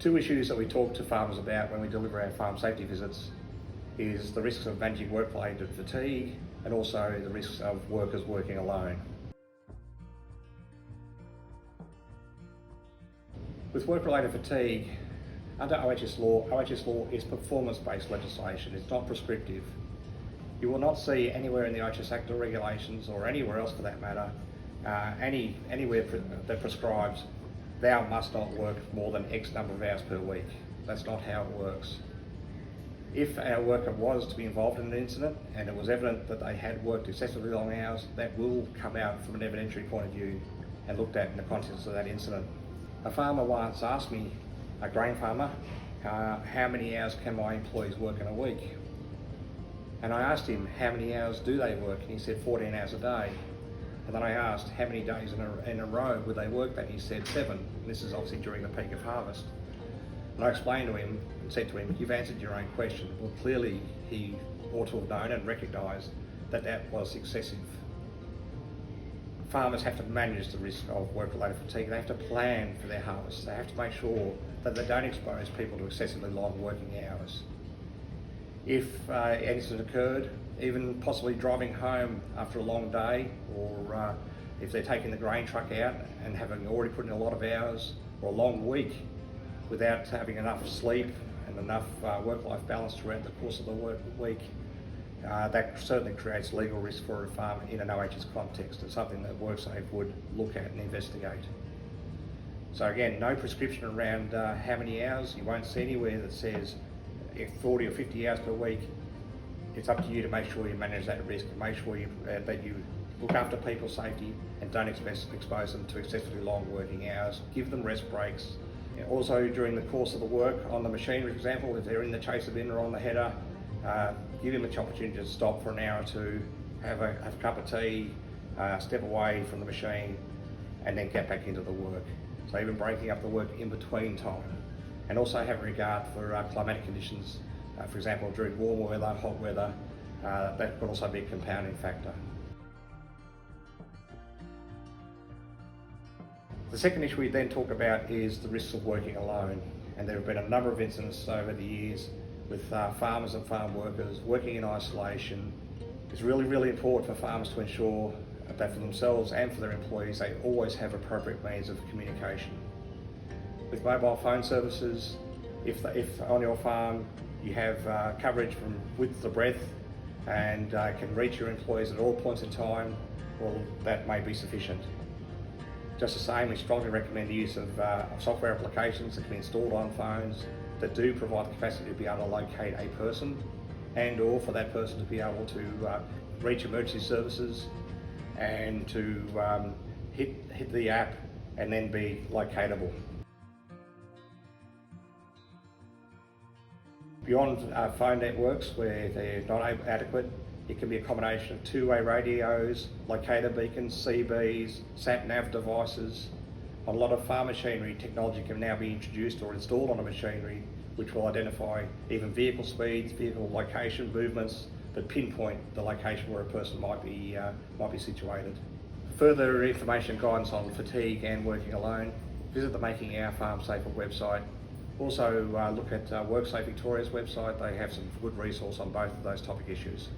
Two issues that we talk to farmers about when we deliver our farm safety visits is the risks of managing work-related fatigue and also the risks of workers working alone. With work-related fatigue, under OHS law is performance-based legislation, it's not prescriptive. You will not see anywhere in the OHS Act or regulations, or anywhere else for that matter, anywhere that prescribes thou must not work more than X number of hours per week. That's not how it works. If our worker was to be involved in an incident and it was evident that they had worked excessively long hours, that will come out from an evidentiary point of view and looked at in the context of that incident. A farmer once asked me, a grain farmer, how many hours can my employees work in a week? And I asked him, how many hours do they work? And he said 14 hours a day. And then I asked, how many days in a row would they work that? He said 7. And this is obviously during the peak of harvest. And I explained to him and said to him, you've answered your own question. Well, clearly he ought to have known and recognised that that was excessive. Farmers have to manage the risk of work-related fatigue. They have to plan for their harvest. They have to make sure that they don't expose people to excessively long working hours. If an incident occurred, even possibly driving home after a long day, or if they're taking the grain truck out and having already put in a lot of hours, or a long week without having enough sleep and enough work-life balance throughout the course of the work week, that certainly creates legal risk for a farmer in an OHS context. It's something that WorkSafe would look at and investigate. So again, no prescription around how many hours. You won't see anywhere that says if 40 or 50 hours per week. It's up to you to make sure you manage that risk and make sure that you look after people's safety and don't expose them to excessively long working hours. Give them rest breaks. Also, during the course of the work on the machinery, for example, if they're in the chaser bin or on the header, give them an opportunity to stop for an hour or two, have a cup of tea, step away from the machine, and then get back into the work. So even breaking up the work in between time. And also have regard for climatic conditions. For example, during warm weather, hot weather, that could also be a compounding factor. The second issue we then talk about is the risks of working alone. And there have been a number of incidents over the years with farmers and farm workers working in isolation. It's really, really important for farmers to ensure that for themselves and for their employees, they always have appropriate means of communication. With mobile phone services, if on your farm you have coverage from width to breadth and can reach your employees at all points in time, well, that may be sufficient. Just the same, we strongly recommend the use of software applications that can be installed on phones that do provide the capacity to be able to locate a person and or for that person to be able to reach emergency services and to hit the app and then be locatable. Beyond phone networks where they're not adequate, it can be a combination of two-way radios, locator beacons, CBs, sat-nav devices. On a lot of farm machinery, technology can now be introduced or installed on a machinery which will identify even vehicle speeds, vehicle location, movements that pinpoint the location where a person might be situated. For further information and guidance on fatigue and working alone, visit the Making Our Farm Safer website. Also look at WorkSafe Victoria's website. They have some good resource on both of those topic issues.